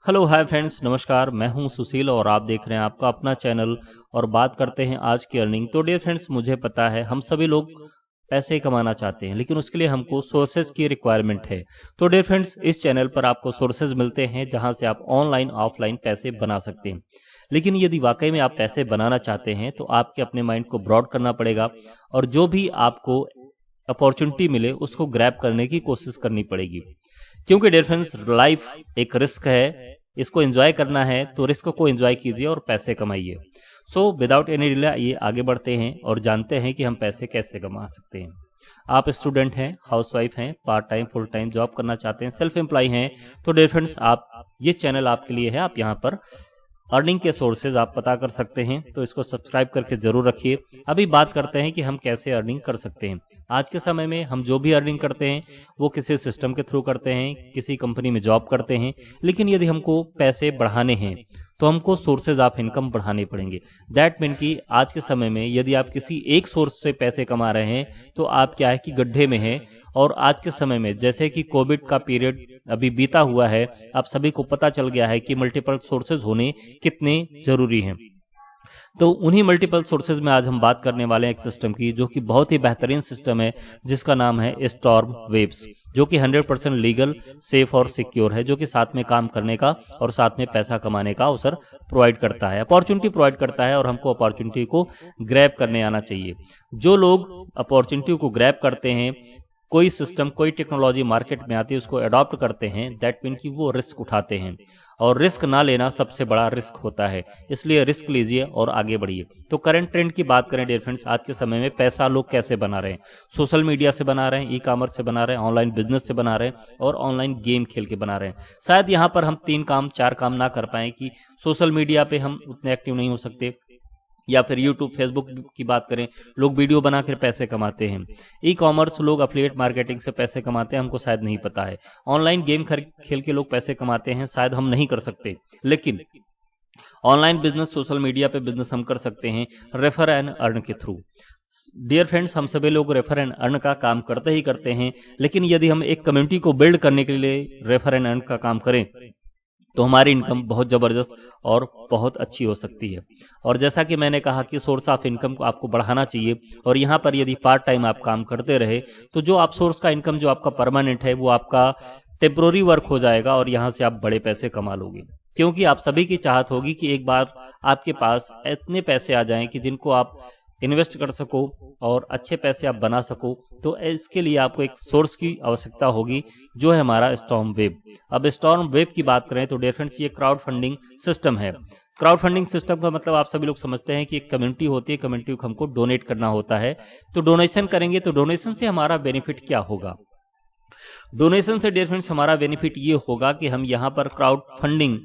Hello hi friends, नमस्कार। मैं हूं सुशील और आप देख रहे हैं आपका अपना चैनल और बात करते हैं आज की अर्निंग। तो डियर फ्रेंड्स, मुझे पता है हम सभी लोग पैसे कमाना चाहते हैं, लेकिन उसके लिए हमको सोर्सेज की रिक्वायरमेंट है। तो डियर फ्रेंड्स, इस चैनल पर आपको सोर्सेज मिलते हैं जहां से आप ऑनलाइन ऑफलाइन पैसे बना सकते हैं। लेकिन यदि वाकई में आप पैसे बनाना चाहते हैं तो आपके अपने माइंड को ब्रॉड करना पड़ेगा और जो भी आपको अपॉर्चुनिटी मिले उसको ग्रैब करने की कोशिश करनी पड़ेगी। क्योंकि डियर फ्रेंड्स, लाइफ एक रिस्क है, इसको एंजॉय करना है तो रिस्क को एंजॉय कीजिए और पैसे कमाइए। सो विदाउट एनी डिले आइए आगे बढ़ते हैं और जानते हैं कि हम पैसे कैसे कमा सकते हैं। आप स्टूडेंट हैं, हाउसवाइफ हैं, part time full time job करना चाहते हैं, सेल्फ एम्प्लॉय हैं, तो डियर फ्रेंड्स, आप ये चैनल आपके लिए है। आप यहाँ पर अर्निंग के सोर्सेज आप पता कर सकते हैं, तो इसको सब्सक्राइब करके जरूर रखिए। अभी बात करते हैं कि हम कैसे अर्निंग कर सकते हैं। आज के समय में हम जो भी अर्निंग करते हैं वो किसी सिस्टम के थ्रू करते हैं, किसी कंपनी में जॉब करते हैं। लेकिन यदि हमको पैसे बढ़ाने हैं तो हमको सोर्सेज ऑफ इनकम बढ़ाने पड़ेंगे। दैट मीन कि आज के समय में यदि आप किसी एक सोर्स से पैसे कमा रहे हैं तो आप क्या है कि गड्ढे में हैं। और आज के समय में जैसे कि कोविड का पीरियड अभी बीता हुआ है, आप सभी को पता चल गया है कि मल्टीपल सोर्सेज होने कितने जरूरी हैं। तो उन्हीं मल्टीपल सोर्सेज में आज हम बात करने वाले हैं एक सिस्टम की, जो कि बहुत ही बेहतरीन सिस्टम है, जिसका नाम है स्टॉर्म वेव्स, जो कि 100% लीगल, सेफ और सिक्योर है, जो कि साथ में काम करने का और साथ में पैसा कमाने का अवसर प्रोवाइड करता है, अपॉर्चुनिटी प्रोवाइड करता है। और हमको अपॉर्चुनिटी को ग्रैब करने आना चाहिए। जो लोग अपॉर्चुनिटी को ग्रैब करते हैं, कोई सिस्टम कोई टेक्नोलॉजी मार्केट में आती है उसको अडॉप्ट करते हैं, दैट मीन कि वो रिस्क उठाते हैं। और रिस्क ना लेना सबसे बड़ा रिस्क होता है, इसलिए रिस्क लीजिए और आगे बढ़िए। तो करंट ट्रेंड की बात करें डियर फ्रेंड्स, आज के समय में पैसा लोग कैसे बना रहे हैं? सोशल मीडिया से बना रहे हैं, ई कॉमर्स से बना रहे हैं, ऑनलाइन बिजनेस से बना रहे हैं और ऑनलाइन गेम खेल के बना रहे हैं। शायद यहाँ पर हम 3 काम 4 काम ना कर पाए कि सोशल मीडिया पे हम उतने एक्टिव नहीं हो सकते, या फिर यूट्यूब फेसबुक की बात करें, लोग वीडियो बनाकर पैसे कमाते हैं। ई कॉमर्स लोग एफिलिएट मार्केटिंग से पैसे कमाते हैं, हमको शायद नहीं पता है। ऑनलाइन गेम खेल के लोग पैसे कमाते हैं, शायद हम नहीं कर सकते। लेकिन ऑनलाइन बिजनेस, सोशल मीडिया पे बिजनेस हम कर सकते हैं रेफर एंड अर्न के थ्रू। डियर फ्रेंड्स, हम सभी लोग रेफर एंड अर्न का काम करते ही करते हैं, लेकिन यदि हम एक कम्युनिटी को बिल्ड करने के लिए रेफर एंड अर्न का काम करें तो हमारी इनकम बहुत जबरदस्त और बहुत अच्छी हो सकती है। और जैसा कि मैंने कहा कि सोर्स ऑफ इनकम को आपको बढ़ाना चाहिए, और यहाँ पर यदि पार्ट टाइम आप काम करते रहे तो जो आप सोर्स का इनकम जो आपका परमानेंट है वो आपका टेम्पोररी वर्क हो जाएगा और यहाँ से आप बड़े पैसे कमा लोगे। क्योंकि आप सभी की चाहत होगी कि एक बार आपके पास इतने पैसे आ जाएं कि जिनको आप इन्वेस्ट कर सको और अच्छे पैसे आप बना सको। तो इसके लिए आपको एक सोर्स की आवश्यकता होगी, जो है हमारा स्टॉर्म वेब। अब स्टॉर्म वेब की बात करें तो डियर फ्रेंड्स, ये क्राउड फंडिंग सिस्टम है। क्राउड फंडिंग सिस्टम का मतलब आप सभी लोग समझते हैं कि एक कम्युनिटी होती है, कम्युनिटी को हमको डोनेट करना होता है। तो डोनेशन करेंगे तो डोनेशन से हमारा बेनिफिट क्या होगा? डोनेशन से डियर फ्रेंड्स हमारा बेनिफिट ये होगा कि हम यहाँ पर क्राउड फंडिंग,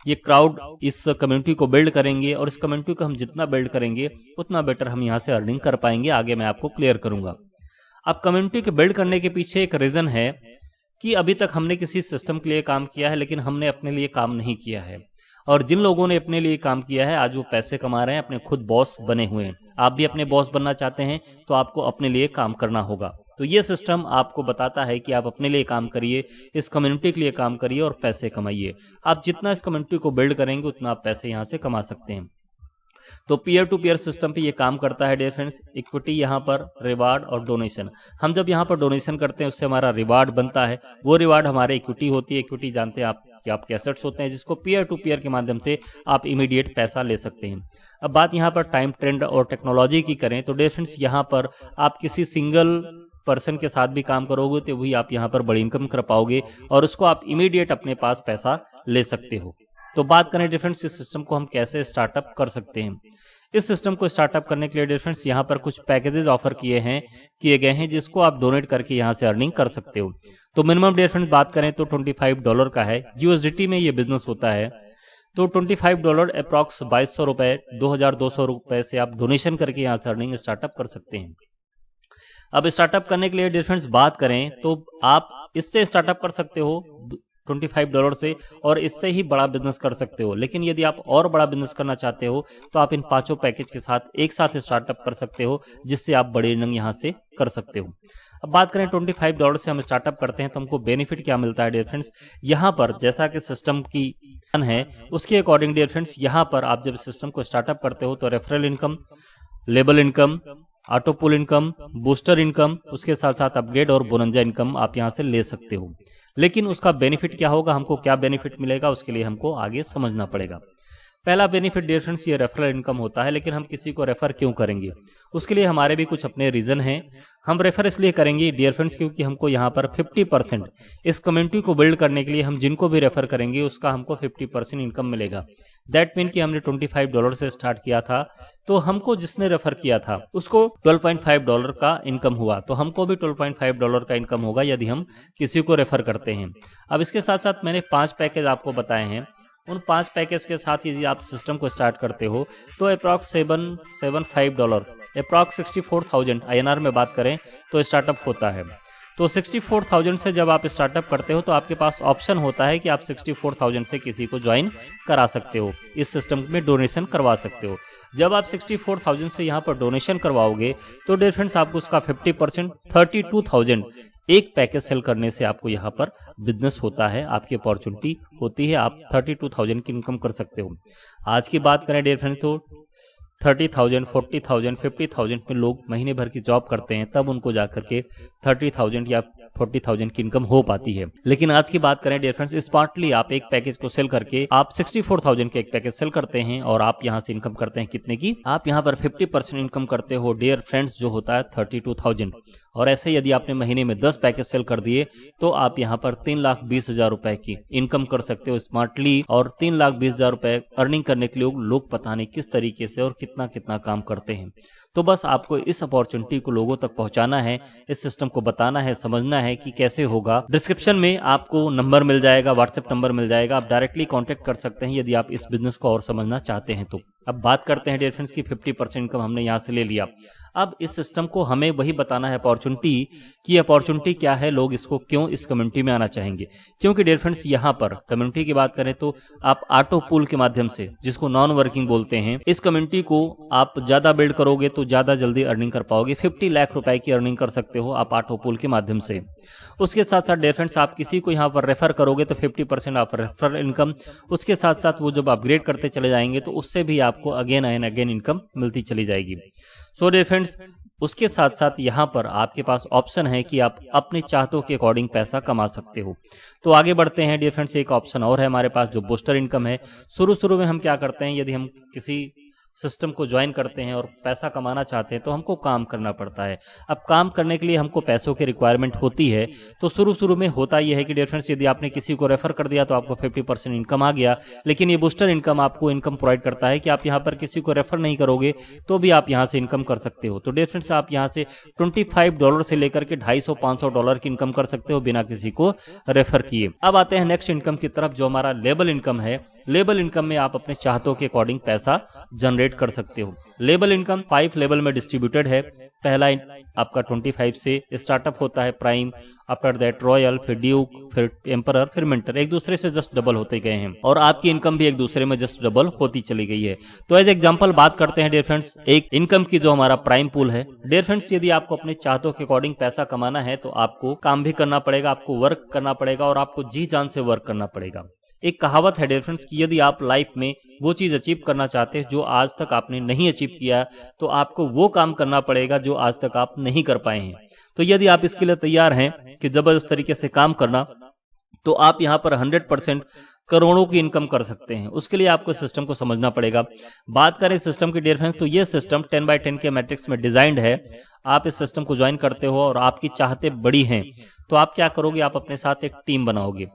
ये क्राउड इस कम्युनिटी को बिल्ड करेंगे और इस कम्युनिटी को हम जितना बिल्ड करेंगे उतना बेटर हम यहाँ से अर्निंग कर पाएंगे। आगे मैं आपको क्लियर करूंगा। अब कम्युनिटी के बिल्ड करने के पीछे एक रीजन है कि अभी तक हमने किसी सिस्टम के लिए काम किया है, लेकिन हमने अपने लिए काम नहीं किया है। और जिन लोगों ने अपने लिए काम किया है आज वो पैसे कमा रहे हैं, अपने खुद बॉस बने हुए हैं। आप भी अपने बॉस बनना चाहते हैं तो आपको अपने लिए काम करना होगा। तो ये सिस्टम आपको बताता है कि आप अपने लिए काम करिए, इस कम्युनिटी के लिए काम करिए और पैसे कमाइए। आप जितना इस कम्युनिटी को बिल्ड करेंगे उतना आप पैसे यहाँ से कमा सकते हैं। तो पीयर टू पीयर सिस्टम पे ये काम करता है डियर फ्रेंड्स। इक्विटी यहाँ पर, रिवार्ड और डोनेशन। हम जब यहाँ पर डोनेशन करते हैं उससे हमारा रिवार्ड बनता है, वो रिवार्ड हमारे इक्विटी होती है। इक्विटी जानते हैं आप कि आपके एसेट्स होते हैं, जिसको पीयर टू पीयर के माध्यम से आप इमीडिएट पैसा ले सकते हैं। अब बात यहाँ पर टाइम, ट्रेंड और टेक्नोलॉजी की करें तो डियर फ्रेंड्स, यहाँ पर आप किसी सिंगल पर्सन के साथ भी काम करोगे तो वही आप यहाँ पर बड़ी इनकम कर पाओगे और उसको आप इमीडिएट अपने पास पैसा ले सकते हो। तो बात करें डिफरेंस, इस सिस्टम को हम कैसे स्टार्टअप कर सकते हैं। इस सिस्टम को स्टार्टअप करने के लिए डिफरेंस यहाँ पर कुछ पैकेजेस ऑफर किए गए हैं, जिसको आप डोनेट करके यहाँ से अर्निंग कर सकते हो। तो मिनिमम डिफरेंस बात करें तो $25 का है। यूएसडीटी में ये बिजनेस होता है। तो $25 अप्रॉक्स 2200 रुपए, 2200 रुपए से आप डोनेशन करके यहाँ से अर्निंग स्टार्टअप कर सकते हैं। अब स्टार्टअप करने के लिए डिफरेंस बात करें तो आप इससे स्टार्टअप कर सकते हो $25 से, और इससे ही बड़ा बिजनेस कर सकते हो। लेकिन यदि आप और बड़ा बिजनेस करना चाहते हो तो आप इन 5 पैकेज के साथ एक साथ स्टार्टअप कर सकते हो, जिससे आप बड़ी अर्निंग यहाँ से कर सकते हो। अब बात करें $25 से हम स्टार्टअप करते हैं तो हमको बेनिफिट क्या मिलता है डियर फ्रेंड्स। यहाँ पर जैसा कि सिस्टम की है उसके अकॉर्डिंग डियर फ्रेंड्स, यहाँ पर आप जब सिस्टम को स्टार्टअप करते हो तो रेफरल इनकम, लेबल income, auto pool income, booster income, उसके साथ साथ अपग्रेड और बोनंजा इनकम आप यहां से ले सकते हो। लेकिन उसका बेनिफिट क्या होगा, हमको क्या बेनिफिट मिलेगा, उसके लिए हमको आगे समझना पड़ेगा। पहला बेनिफिट डियर फ्रेंड्स ये रेफरल इनकम होता है। लेकिन हम किसी को रेफर क्यों करेंगे, उसके लिए हमारे भी कुछ अपने रीजन हैं। हम रेफर इसलिए करेंगे डियर फ्रेंड्स क्योंकि हमको यहाँ पर 50% इस कम्युनिटी को बिल्ड करने के लिए हम जिनको भी रेफर करेंगे उसका हमको 50% इनकम मिलेगा। दैट मीन कि हमने $25 से स्टार्ट किया था तो हमको जिसने रेफर किया था उसको $12.5 का इनकम हुआ, तो हमको भी $12.5 का इनकम होगा यदि हम किसी को रेफर करते हैं। अब इसके साथ साथ मैंने 5 पैकेज आपको बताए हैं। उन 5 पैकेज के साथ यदि आप सिस्टम को स्टार्ट करते हो तो अप्रॉक्स $775 अप्रॉक्स 64,000 INR में बात करें तो स्टार्टअप होता है। तो 64,000 से जब आप स्टार्टअप करते हो तो आपके पास ऑप्शन होता है कि आप 64,000 से किसी को ज्वाइन करा सकते हो, इस सिस्टम में डोनेशन करवा सकते हो। जब आप 64,000 से यहाँ पर डोनेशन करवाओगे तो डियर फ्रेंड्स आपको उसका 50% 32,000 एक पैकेज सेल करने से आपको यहाँ पर बिजनेस होता है, आपकी अपॉर्चुनिटी होती है, आप 32,000 की इनकम कर सकते हो। आज की बात करें डियर फ्रेंड्स तो 30,000, 40,000, 50,000 में लोग महीने भर की जॉब करते हैं, तब उनको जाकर के 30,000 या 40,000 की इनकम हो पाती है। लेकिन आज की बात करें डियर फ्रेंड्स, स्मार्टली आप एक पैकेज को सेल करके आप 64,000 के एक पैकेज सेल करते हैं और आप यहां से इनकम करते हैं कितने की, आप यहां पर 50% इनकम करते हो डियर फ्रेंड्स, जो होता है 32,000। और ऐसे यदि आपने महीने में 10 पैकेज सेल कर दिए तो आप यहां पर 3,20,000 रुपए की इनकम कर सकते हो स्मार्टली। और 3,20,000 रुपए अर्निंग करने के लिए लोग पता नहीं किस तरीके से और कितना कितना काम करते हैं। तो बस आपको इस अपॉर्चुनिटी को लोगों तक पहुंचाना है, इस सिस्टम को बताना है, समझना है कि कैसे होगा। डिस्क्रिप्शन में आपको नंबर मिल जाएगा, व्हाट्सएप नंबर मिल जाएगा, आप डायरेक्टली कांटेक्ट कर सकते हैं यदि आप इस बिजनेस को और समझना चाहते हैं तो। अब बात करते हैं डियर फ्रेंड्स की 50% इनकम हमने यहाँ से ले लिया। अब इस सिस्टम को हमें वही बताना है अपॉर्चुनिटी की अपॉर्चुनिटी क्या है, लोग इसको क्यों इस कम्युनिटी में आना चाहेंगे। क्योंकि डियर फ्रेंड्स यहाँ पर कम्युनिटी की बात करें तो आप ऑटो पूल के माध्यम से, जिसको नॉन वर्किंग बोलते हैं, इस कम्युनिटी को आप ज्यादा बिल्ड करोगे तो ज्यादा जल्दी अर्निंग कर पाओगे। 50 लाख रुपए की अर्निंग कर सकते हो आप ऑटो पूल के माध्यम से। उसके साथ साथ डियर फ्रेंड्स आप किसी को यहाँ पर रेफर करोगे तो 50% आप रेफरल इनकम, उसके साथ साथ वो जब अपग्रेड करते चले जाएंगे तो उससे भी आपको अगेन एंड अगेन इनकम मिलती चली जाएगी। सो डियर फ्रेंड्स उसके साथ साथ यहाँ पर आपके पास ऑप्शन है कि आप अपने चाहतों के अकॉर्डिंग पैसा कमा सकते हो। तो आगे बढ़ते हैं डियर फ्रेंड्स, एक ऑप्शन और है हमारे पास जो बूस्टर इनकम है। शुरू में हम क्या करते हैं, यदि हम किसी सिस्टम को ज्वाइन करते हैं और पैसा कमाना चाहते हैं तो हमको काम करना पड़ता है। अब काम करने के लिए हमको पैसों की रिक्वायरमेंट होती है। तो शुरू में होता यह है कि डियर फ्रेंड्स यदि आपने किसी को रेफर कर दिया तो आपको 50% इनकम आ गया। लेकिन ये बूस्टर इनकम आपको इनकम प्रोवाइड करता है कि आप यहाँ पर किसी को रेफर नहीं करोगे तो भी आप यहाँ से इनकम कर सकते हो। तो डियर फ्रेंड्स आप यहाँ से $25 से लेकर के $250-500 की इनकम कर सकते हो बिना किसी को रेफर किए। अब आते हैं नेक्स्ट इनकम की तरफ जो हमारा लेबल इनकम है। लेबल इनकम में आप अपने चाहतों के अकॉर्डिंग पैसा जनरेट कर सकते हो। लेबल इनकम 5 लेवल में डिस्ट्रीब्यूटेड है। पहला आपका 25 से स्टार्टअप होता है, प्राइम, आफ्टर दैट रॉयल, फिर ड्यूक, फिर एम्परर, फिर मिंटर, एक दूसरे से जस्ट डबल होते गए हैं और आपकी इनकम भी एक दूसरे में जस्ट डबल होती चली गई है। तो एज एग्जांपल बात करते हैं डियर फ्रेंड्स एक इनकम की जो हमारा प्राइम पूल है। डियर फ्रेंड्स यदि आपको अपने चाहतों के अकॉर्डिंग पैसा कमाना है तो आपको काम भी करना पड़ेगा, आपको वर्क करना पड़ेगा और आपको जी जान से वर्क करना पड़ेगा। एक कहावत है डियर फ्रेंड्स कि यदि आप लाइफ में वो चीज अचीव करना चाहते हैं जो आज तक आपने नहीं अचीव किया तो आपको वो काम करना पड़ेगा जो आज तक आप नहीं कर पाए हैं। तो यदि आप इसके लिए तैयार हैं कि जबरदस्त तरीके से काम करना तो आप यहाँ पर 100% करोड़ों की इनकम कर सकते हैं। उसके लिए आपको सिस्टम को समझना पड़ेगा। बात करें सिस्टम की डियर फ्रेंड्स तो ये सिस्टम 10x10 के मैट्रिक्स में डिजाइंड है। आप इस सिस्टम को ज्वाइन करते हो और आपकी चाहते बड़ी हैं तो आप क्या करोगे, आप अपने साथ एक टीम बनाओगे।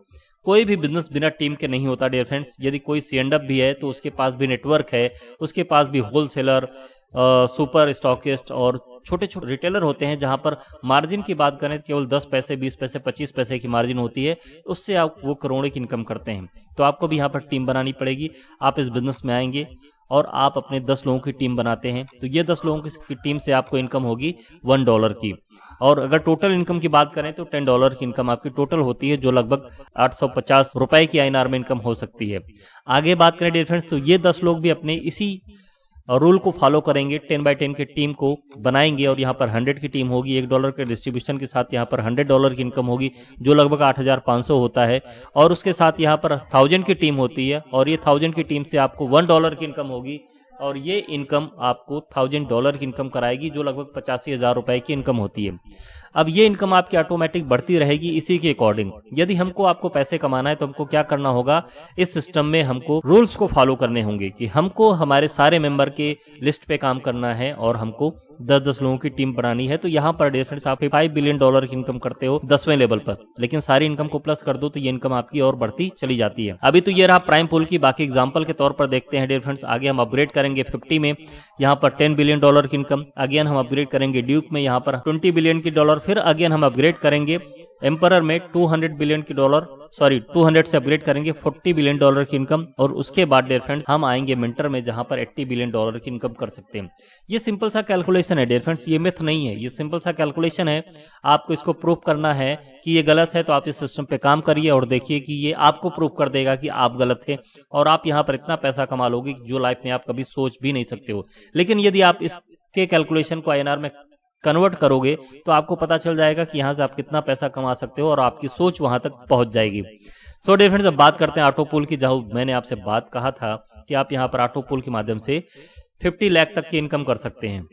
कोई भी बिजनेस बिना टीम के नहीं होता डियर फ्रेंड्स। यदि कोई C&F भी है तो उसके पास भी नेटवर्क है, उसके पास भी होलसेलर, सुपर स्टॉकिस्ट और छोटे छोटे रिटेलर होते हैं जहां पर मार्जिन की बात करें केवल 10 पैसे, 20 पैसे, 25 पैसे की मार्जिन होती है, उससे आप वो करोड़ों की इनकम करते हैं। तो आपको भी यहाँ पर टीम बनानी पड़ेगी। आप इस बिजनेस में आएंगे और आप अपने 10 लोगों की टीम बनाते हैं तो ये 10 लोगों की टीम से आपको इनकम होगी $1 की। और अगर टोटल इनकम की बात करें तो $10 की इनकम आपकी टोटल होती है जो लगभग 850 रुपए की INR में इनकम हो सकती है। आगे बात करें डियर फ्रेंड्स तो ये 10 लोग भी अपने इसी और रूल को फॉलो करेंगे, 10x10 की टीम को बनाएंगे और यहाँ पर 100 की टीम होगी, $1 के डिस्ट्रीब्यूशन के साथ यहाँ पर $100 की इनकम होगी जो लगभग 8,500 होता है। और उसके साथ यहाँ पर 1000 की टीम होती है और ये 1000 की टीम से आपको $1 की इनकम होगी और ये इनकम आपको $1000 की इनकम कराएगी जो लगभग 85,000 रुपए की इनकम होती है। अब ये इनकम आपकी ऑटोमेटिक बढ़ती रहेगी इसी के अकॉर्डिंग। यदि हमको आपको पैसे कमाना है तो हमको क्या करना होगा, इस सिस्टम में हमको रूल्स को फॉलो करने होंगे कि हमको हमारे सारे मेंबर के लिस्ट पे काम करना है और हमको 10-10 लोगों की टीम बनानी है। तो यहाँ पर डियर फ्रेंड्स आप $5 बिलियन की इनकम करते हो 10वें लेवल पर, लेकिन सारी इनकम को प्लस कर दो तो ये इनकम आपकी और बढ़ती चली जाती है। अभी तो ये रहा प्राइम पूल की, बाकी एग्जांपल के तौर पर देखते हैं डियर फ्रेंड्स। आगे हम अपग्रेड करेंगे 50 में, यहाँ पर $10 बिलियन की इनकम। अगेन हम अपग्रेड करेंगे ड्यूक में, यहाँ पर $20 बिलियन की डॉलर। फिर अगेन हम अपग्रेड करेंगे एम्परर में 200 बिलियन की डॉलर, 200 से अपग्रेड करेंगे $40 बिलियन की इनकम। और उसके बाद डियर फ्रेंड्स हम आएंगे मिंटर में जहां पर $80 बिलियन की इनकम कर सकते हैं। ये सिंपल सा कैलकुलेशन है डियर फ्रेंड्स, ये मिथ नहीं है, ये सिंपल सा कैलकुलेशन है। आपको इसको प्रूव करना है कि ये गलत है तो आप इस सिस्टम पे काम करिए और देखिए कि ये आपको प्रूव कर देगा कि आप गलत थे और आप यहाँ पर इतना पैसा कमा लोगे जो लाइफ में आप कभी सोच भी नहीं सकते हो। लेकिन यदि आप इसके कैलकुलेशन को INR में कन्वर्ट करोगे तो आपको पता चल जाएगा कि यहाँ से आप कितना पैसा कमा सकते हो और आपकी सोच वहां तक पहुंच जाएगी। सो डियर फ्रेंड्स अब बात करते हैं ऑटो पूल की, जहां मैंने आपसे बात कहा था कि आप यहाँ पर ऑटो पूल के माध्यम से 50 लाख तक की इनकम कर सकते हैं।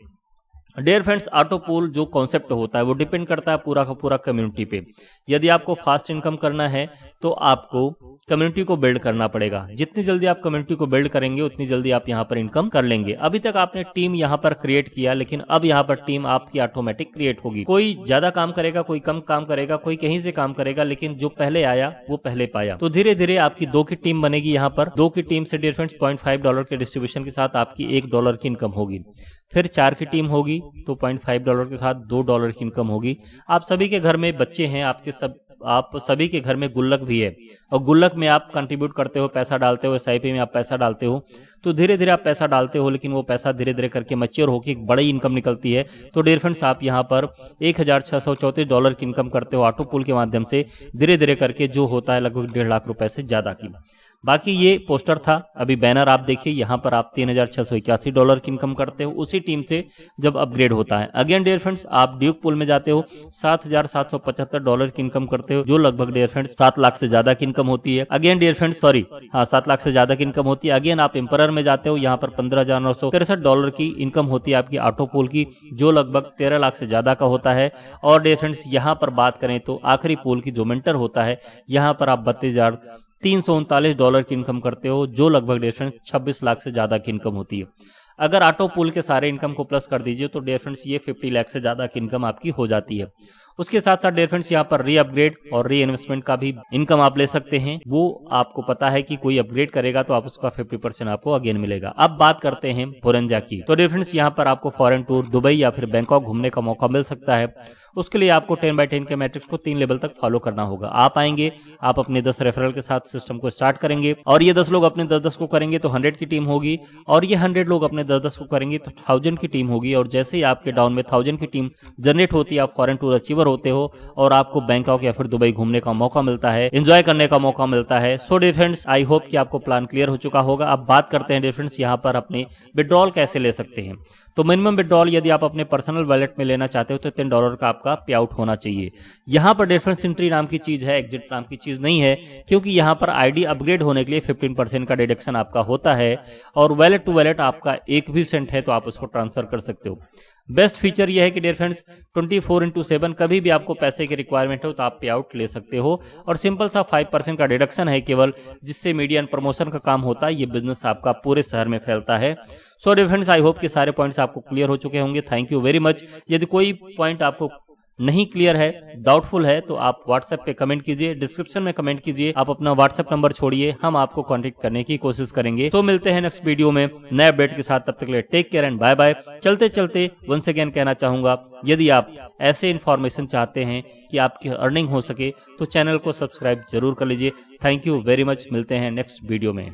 डियर फ्रेंड्स ऑटो पूल जो कॉन्सेप्ट होता है वो डिपेंड करता है पूरा का पूरा कम्युनिटी पे। यदि आपको फास्ट इनकम करना है तो आपको कम्युनिटी को बिल्ड करना पड़ेगा। जितनी जल्दी आप कम्युनिटी को बिल्ड करेंगे उतनी जल्दी आप यहाँ पर इनकम कर लेंगे। अभी तक आपने टीम यहाँ पर क्रिएट किया, लेकिन अब यहाँ पर टीम आपकी ऑटोमेटिक क्रिएट होगी। कोई ज्यादा काम करेगा, कोई कम काम करेगा, कोई कहीं से काम करेगा, लेकिन जो पहले आया वो पहले पाया। तो धीरे धीरे आपकी 2 की टीम बनेगी। यहाँ पर 2 की टीम से डियर फ्रेंड्स $0.5 के डिस्ट्रीब्यूशन के साथ आपकी $1 की इनकम होगी। फिर 4 की टीम होगी तो $0.5 के साथ $2 की इनकम होगी। आप सभी के घर में बच्चे हैं, आप सभी के घर में गुल्लक भी है और गुल्लक में आप कंट्रीब्यूट करते हो, पैसा डालते हो, SIP में आप पैसा डालते हो। तो धीरे धीरे आप पैसा डालते हो, लेकिन वो पैसा धीरे धीरे करके मैच्योर होकर एक बड़ी इनकम निकलती है। तो डियर फ्रेंड्स आप यहाँ पर $1,634 की इनकम करते हो ऑटो पूल के माध्यम से, धीरे धीरे करके जो होता है लगभग 1.5 लाख रुपए से ज्यादा की। बाकी ये पोस्टर था, अभी बैनर आप देखिए, यहाँ पर आप $3,681 की इनकम करते हो उसी टीम से जब अपग्रेड होता है। अगेन डियर फ्रेंड्स आप ड्यूक पूल में जाते हो, $7,775 की इनकम करते हो जो लगभग डियर फ्रेंड्स 7 लाख से ज्यादा की इनकम होती है। अगेन डियर फ्रेंड्स 7 लाख से ज्यादा की इनकम होती है। अगेन आप एम्परर में जाते हो, यहाँ पर $15,963 की इनकम होती है आपकी ऑटो पूल की जो लगभग 13 लाख से ज्यादा का होता है। और डियर फ्रेंड्स यहाँ पर बात करें तो आखिरी पूल की जो मिंटर होता है, यहाँ पर आप $32,339 की इनकम करते हो जो लगभग डियर फ्रेंड्स 26 लाख से ज्यादा की इनकम होती है। अगर ऑटो पूल के सारे इनकम को प्लस कर दीजिए तो डियर फ्रेंड्स ये 50 लाख से ज्यादा की इनकम आपकी हो जाती है। उसके साथ साथ डियर फ्रेंड्स यहाँ पर री अपग्रेड और री इन्वेस्टमेंट का भी इनकम आप ले सकते हैं। वो आपको पता है कि कोई अपग्रेड करेगा तो आप उसका 50% आपको अगेन मिलेगा। अब बात करते हैं फोरेंजा की। तो डियर फ्रेंड्स यहाँ पर आपको फॉरेन टूर दुबई या फिर बैंकॉक घूमने का मौका मिल सकता है। उसके लिए आपको 10x10 के मैट्रिक्स को 3 लेवल तक फॉलो करना होगा। आप आएंगे, आप अपने 10 रेफरल के साथ सिस्टम को स्टार्ट करेंगे और ये 10 लोग अपने 10-10 को करेंगे तो 100 की टीम होगी और ये 100 लोग अपने 10-10 को करेंगे तो 1000 की टीम होगी। और जैसे ही आपके डाउन में 1000 की टीम जनरेट होती है, आप फॉरेन टूर अचीवर होते हो और आपको बैंकॉक या फिर दुबई घूमने का मौका मिलता है, एंजॉय करने का मौका मिलता है। So dear friends I hope कि आपको प्लान क्लियर हो चुका होगा। अब बात करते हैं डियर फ्रेंड्स यहाँ पर अपने विड्रॉल कैसे ले सकते हैं। तो मिनिमम विड्रॉल यदि आप अपने पर्सनल वॉलेट में लेना चाहते हो तो $10 का आपका पे आउट होना चाहिए। यहाँ पर डिफरेंस एंट्री नाम की चीज है, एग्जिट नाम की चीज नहीं है, क्योंकि यहाँ पर आईडी अपग्रेड होने के लिए 15% का डिडक्शन आपका होता है और वैलेट टू वैलेट आपका 1 भी सेंट है तो आप उसको ट्रांसफर कर सकते हो। बेस्ट फीचर यह है कि डियर फ्रेंड्स 24/7 कभी भी आपको पैसे की रिक्वायरमेंट हो तो आप पे आउट ले सकते हो और सिंपल सा 5% का डिडक्शन है केवल, जिससे मीडिया एंड प्रमोशन का काम होता है। ये बिजनेस आपका पूरे शहर में फैलता है। So dear friends I hope कि सारे पॉइंट्स आपको क्लियर हो चुके होंगे। Thank you very much. यदि कोई पॉइंट आपको नहीं क्लियर है, डाउटफुल है, तो आप व्हाट्सएप पे कमेंट कीजिए, डिस्क्रिप्शन में कमेंट कीजिए, आप अपना व्हाट्सएप नंबर छोड़िए, हम आपको कांटेक्ट करने की कोशिश करेंगे। तो मिलते हैं नेक्स्ट वीडियो में नए अपडेट के साथ, तब तक के लिए take care and bye bye. चलते चलते वंस अगेन कहना चाहूंगा, यदि आप ऐसे इन्फॉर्मेशन चाहते हैं कि आपकी अर्निंग हो सके तो चैनल को सब्सक्राइब जरूर कर लीजिए। Thank you very much. मिलते हैं नेक्स्ट वीडियो में।